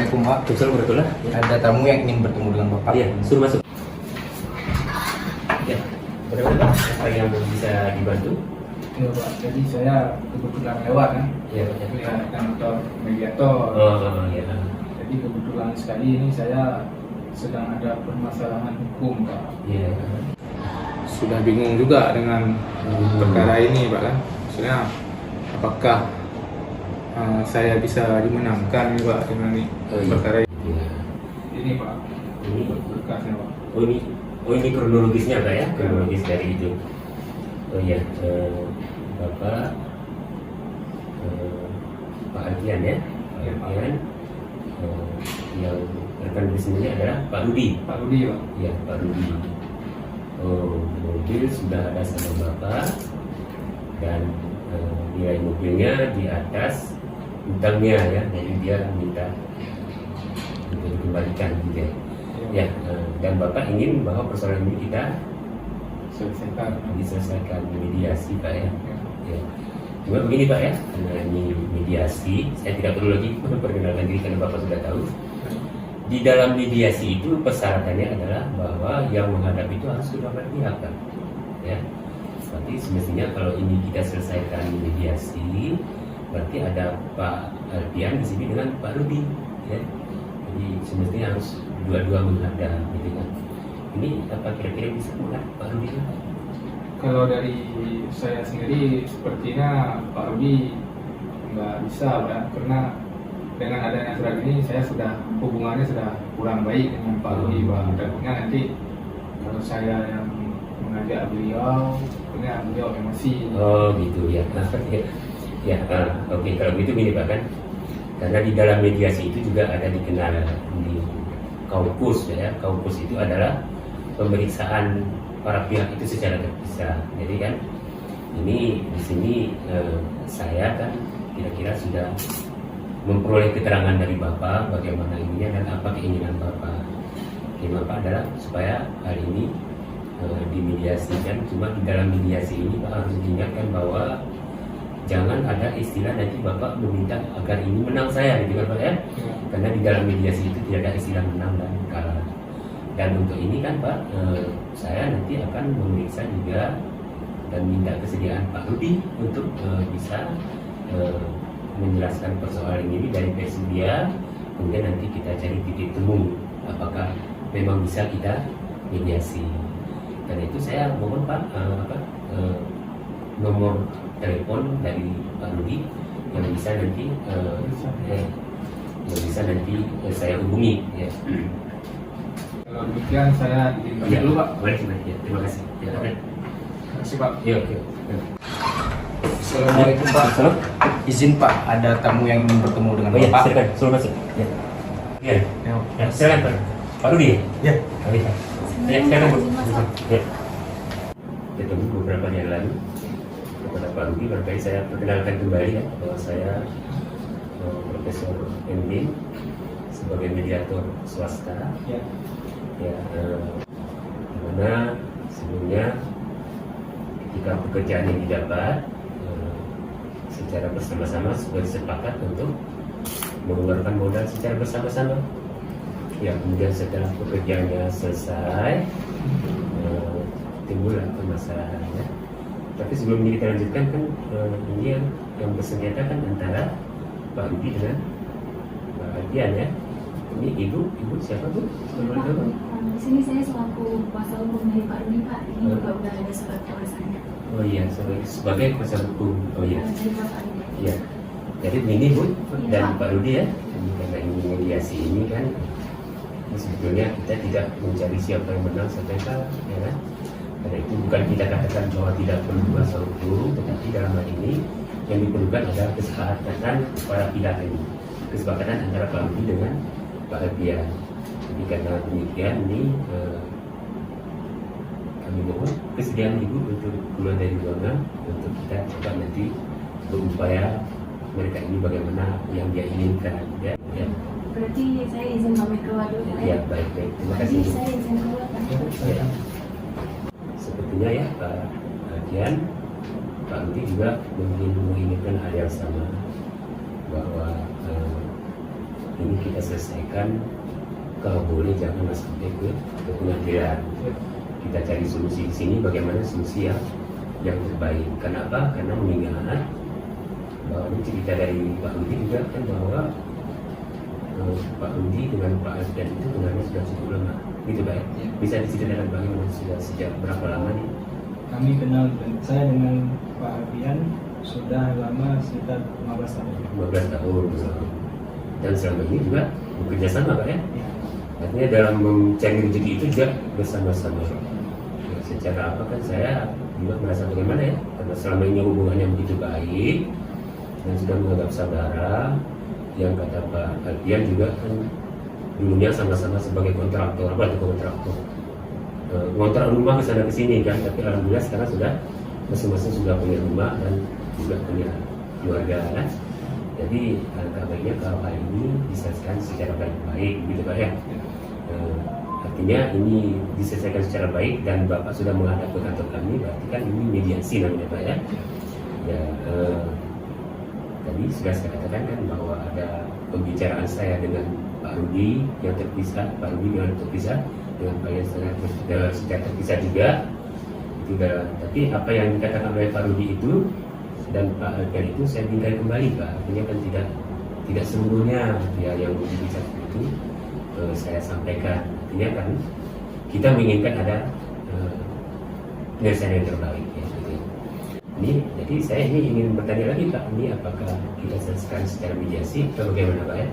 Assalamualaikum Pak. Betul. Ada tamu yang ingin bertemu dengan Bapak. Iya, suruh masuk. Ya, bagaimana Pak? Apa yang bisa dibantu? Ya Pak, jadi saya kebetulan lewat kan, Iya, melihat kantor mediator. iya. Jadi kebetulan sekali ini saya sedang ada permasalahan hukum Pak. Iya. Sudah bingung juga dengan perkara ini Pak kan. Maksudnya apakah saya bisa dimenangkan Pak dengan perkara ini? Iya. Ini Pak, Ini, berkasnya Pak. ini kronologisnya Pak ya, kronologis dari itu. Oh iya, Bapak Pak Alfian ya, Pak Alfian. Yang rekan bisnisnya adalah Pak Rudi. Pak Rudi Pak. Iya, Pak Rudi. Oh, mobil sudah ada sama Bapak dan nilai mobilnya di atas utangnya ya, jadi dia minta untuk dikembalikan gitu ya. Ya, dan Bapak ingin bahwa persoalan ini kita diselesaikan mediasi Pak ya. Ya. Cuma begini Pak ya, karena ini mediasi, saya tidak perlu lagi memperkenalkan diri karena Bapak sudah tahu. Di dalam mediasi itu persyaratannya adalah bahwa yang menghadap itu harus kedua belah pihak Pak. Ya. Berarti semestinya kalau ini kita selesaikan mediasi, berarti ada Pak Alfian di sini dengan Pak Rudi. Ya. Jadi semestinya harus dua-dua menghadap gitu kan. Ini apa kira-kira bisa menghadap Pak Rudi? Kalau dari saya sendiri sepertinya Pak Rudi nggak bisa Pak, karena dengan adanya surat ini saya sudah hubungannya sudah kurang baik dengan Pak Rudi Pak. Takutnya nanti kalau saya yang mengajak beliau, takutnya beliau emosi. Oh gitu ya. Ya, oke kalau gitu gini Pak kan, karena di dalam mediasi itu juga ada dikenal di kaukus ya. Kaukus itu adalah pemeriksaan para pihak itu secara terpisah. Jadi kan ini di sini saya kan kira-kira sudah memperoleh keterangan dari Bapak bagaimana ininya dan apa keinginan Bapak. Keinginan Bapak adalah supaya hal ini dimediasikan. Cuma di dalam mediasi ini Pak harus diingatkan bahwa jangan ada istilah nanti Bapak meminta agar ini menang saya gitu kan Pak ya. Karena di dalam mediasi itu tidak ada istilah menang dan kalah. Dan untuk ini kan Pak, saya nanti akan memeriksa juga dan minta kesediaan Pak Rudi untuk bisa menjelaskan persoalan ini dari versi dia. Kemudian nanti kita cari titik temu apakah memang bisa kita mediasi. Karena itu saya mohon Pak nomor telepon dari Pak Rudi yang bisa nanti saya hubungi ya. Kalau demikian saya izin dulu Pak. Boleh ya, terima kasih. Ya, Terima kasih Pak. Iya. Assalamualaikum Pak. Izin Pak, ada tamu yang ingin bertemu dengan Oh iya, Bapak. silakan, suruh masuk. Ya. Iya. Ya, silakan Pak. Pak Rudi ya? Ya. Oh, iya. Ya, silakan Bu. Ya. Ketemu beberapa hari yang lalu kepada Pak Rudi, barangkali saya perkenalkan kembali ya bahwa saya Profesor Emin sebagai mediator swasta. Ya. Ya, dimana sebelumnya ketika pekerjaan yang didapat secara bersama-sama sudah sepakat untuk mengeluarkan modal secara bersama-sama. Ya, kemudian setelah pekerjaannya selesai timbullah permasalahannya. Tapi sebelum ini kita lanjutkan kan ini yang bersengketa kan antara Pak Rudi dengan Pak Alfian ya. Ini ibu siapa Bu? Di sini saya selaku kuasa hukum dari Pak Rudi Pak. Ini juga udah ada surat kuasanya. Oh iya, sebagai kuasa hukum. Oh iya. Dari Bapak Rudi. Iya. Jadi ini Bu dan Pak Rudi ya. Ini karena ini mediasi ini kan sebetulnya kita tidak mencari siapa yang menang siapa yang kalah, ya kan? Karena itu bukan kita katakan bahwa tidak perlu kuasa hukum, tetapi dalam hal ini yang diperlukan adalah kesepakatan para pihak ini, kesepakatan antara Pak Rudi dengan Pak Alfian. Jadi karena demikian ini kami mohon kesediaan Ibu untuk keluar dari ruangan untuk kita coba nanti berupaya mereka ini bagaimana yang dia inginkan ya. Berarti saya izin pamit keluar dulu Ya baik. Terima kasih. Jadi saya izin keluar Pak. Ya. Sepertinya ya Pak Alfian, Pak Rudi juga menginginkan hal yang sama bahwa ini kita selesaikan, kalau boleh jangan sampai ke pengadilan. Kita cari solusi di sini, bagaimana solusi yang terbaik. Kenapa? Karena mengingat bahwa ini cerita dari Pak Rudi juga kan, bahwa Pak Rudi dengan Pak Alfian itu sebenarnya sudah cukup lama, gitu Pak ya? Bisa diceritakan bagaimana sudah sejak berapa lama nih? Kami kenal, saya dengan Pak Alfian sudah lama, sekitar 15 tahun. 15 tahun. Dan selama ini juga bekerja sama Pak ya? Ya. Artinya dalam mencari rezeki itu juga bersama-sama. Ya, secara apa kan saya juga merasa bagaimana ya, karena selama ini hubungannya begitu baik dan sudah menganggap saudara. Yang kata Pak Alfian juga kan dulunya sama-sama sebagai kontraktor, apa itu kontraktor? Ngontrak rumah ke sana ke sini kan, tapi alhamdulillah sekarang sudah masing-masing sudah punya rumah dan juga punya keluarga kan. Jadi alangkah baiknya kalau hal ini diselesaikan secara baik-baik, gitu Pak ya. Artinya ini diselesaikan secara baik dan Bapak sudah menghadap ke kantor kami, berarti kan ini mediasi namanya Pak ya. Ya, tadi sudah saya katakan kan bahwa ada pembicaraan saya dengan Pak Rudi yang terpisah, Pak Rudi dengan terpisah, dengan Pak yang sudah terpisah juga. Itu tapi apa yang dikatakan oleh Pak Rudi itu dan Pak Alfian itu saya bingkai kembali Pak. Artinya kan tidak seluruhnya ya yang dibicarakan itu saya sampaikan. Artinya kan kita menginginkan ada penyelesaian yang terbaik ya. Ini, jadi saya ingin bertanya lagi Pak, ini apakah kita selesaikan secara mediasi atau bagaimana Pak ya?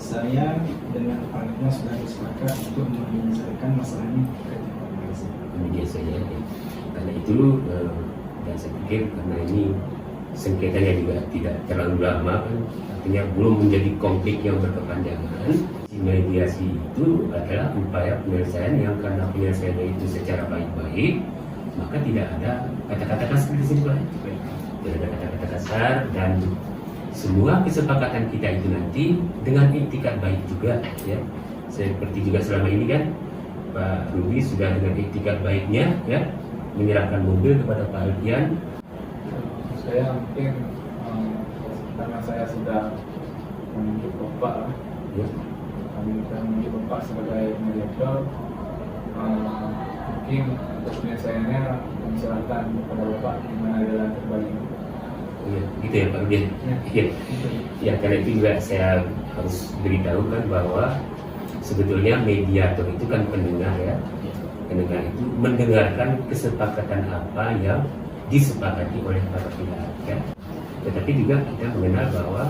Saya dengan Pak Alfian sudah bersepakat untuk menyelesaikan masalah ini Mediasi ya. Karena itu dan saya pikir karena ini sengketanya juga tidak terlalu lama kan, artinya belum menjadi konflik yang berkepanjangan. Mediasi itu adalah upaya penyelesaian yang karena penyelesaiannya itu secara baik-baik, maka tidak ada kata-kata kasar di sini Pak. Tidak ada kata-kata kasar dan semua kesepakatan kita itu nanti dengan etikat baik juga ya. Seperti juga selama ini kan Pak Rudi sudah dengan etikat baiknya ya menyerahkan mobil kepada Pak Alfian. Saya mungkin karena saya sudah menunjuk Bapak, Ya. kami sudah menunjuk Bapak sebagai mediator. Mungkin untuk penyelesaiannya diserahkan kepada Bapak gimana jalan terbaik. Ya, gitu ya Pak Rudi. Ya. Ya, karena itu juga saya harus beritahu kan bahwa sebetulnya mediator itu kan pendengar ya. Pendengar itu mendengarkan kesepakatan apa yang disepakati oleh para pihak ya. Tetapi juga kita mengenal bahwa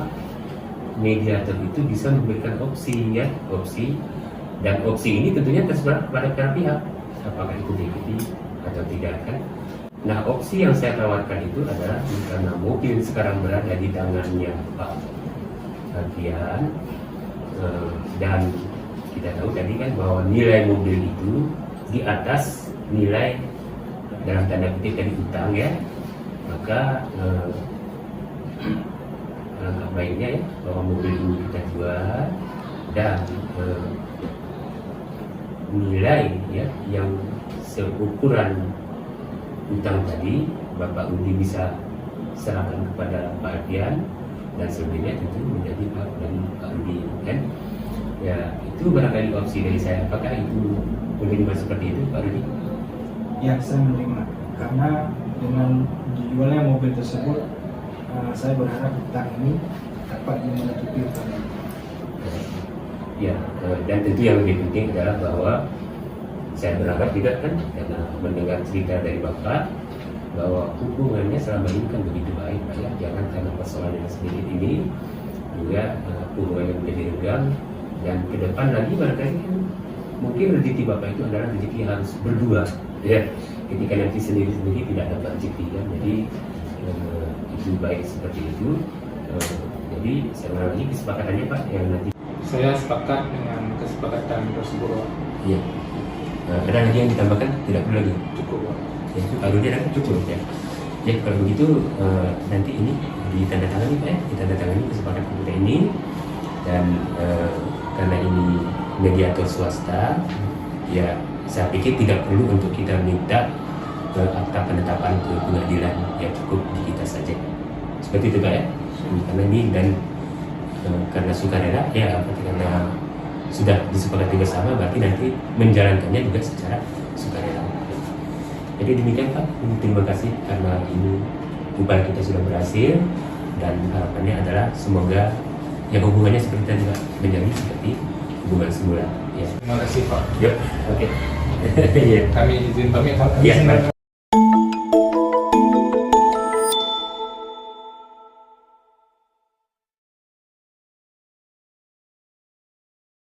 mediator itu bisa memberikan opsi ya, opsi, dan opsi ini tentunya terserah kepada para pihak apakah itu diikuti atau tidak kan. Nah, opsi yang saya tawarkan itu adalah karena mobil sekarang berada di tangannya Pak Alfian dan kita tahu tadi kan bahwa nilai mobil itu di atas nilai dalam tanda kutip tadi utang ya, maka alangkah baiknya ya bahwa mobil ini kita jual dan nilai ya yang seukuran utang tadi Bapak Rudi bisa serahkan kepada Pak Alfian dan selebihnya tentu menjadi hak dari Pak Rudi kan. Ya, itu barangkali opsi dari saya. Apakah itu menerima seperti itu Pak Rudi? Ya, saya menerima karena dengan dijualnya mobil tersebut saya berharap utang ini dapat menutupi utang. Ya, dan tentu yang lebih penting adalah bahwa saya berharap juga kan karena mendengar cerita dari Bapak bahwa hubungannya selama ini kan begitu baik Pak ya. Jangan karena persoalan yang sedikit ini juga hubungannya menjadi renggang dan ke depan lagi barangkali kan mungkin rezeki Bapak itu adalah rezeki harus berdua ya. Ketika nanti sendiri-sendiri tidak dapat rezeki kan. Jadi itu baik seperti itu. Jadi saya ulang lagi kesepakatannya Pak yang nanti. Saya sepakat dengan kesepakatan tersebut. Iya. Ada lagi yang ditambahkan? Tidak perlu lagi. Cukup Pak. Ya, kalau dia ada cukup ya. Ya kalau begitu nanti ini ditandatangani Pak ya. Ditandatangani kesepakatan kita ini dan karena ini mediator swasta, ya saya pikir tidak perlu untuk kita minta akta penetapan ke pengadilan, ya cukup di kita saja. Seperti itu Pak ya. Karena ini dan karena sukarela ya karena sudah disepakati bersama, berarti nanti menjalankannya juga secara sukarela. Jadi demikian Pak, terima kasih karena ini upaya kita sudah berhasil, dan harapannya adalah semoga ya hubungannya seperti tadi Pak, menjadi seperti hubungan semula. Ya. Terima kasih Pak. Yuk, oke. Iya. Kami izin pamit Pak. Iya, Pak.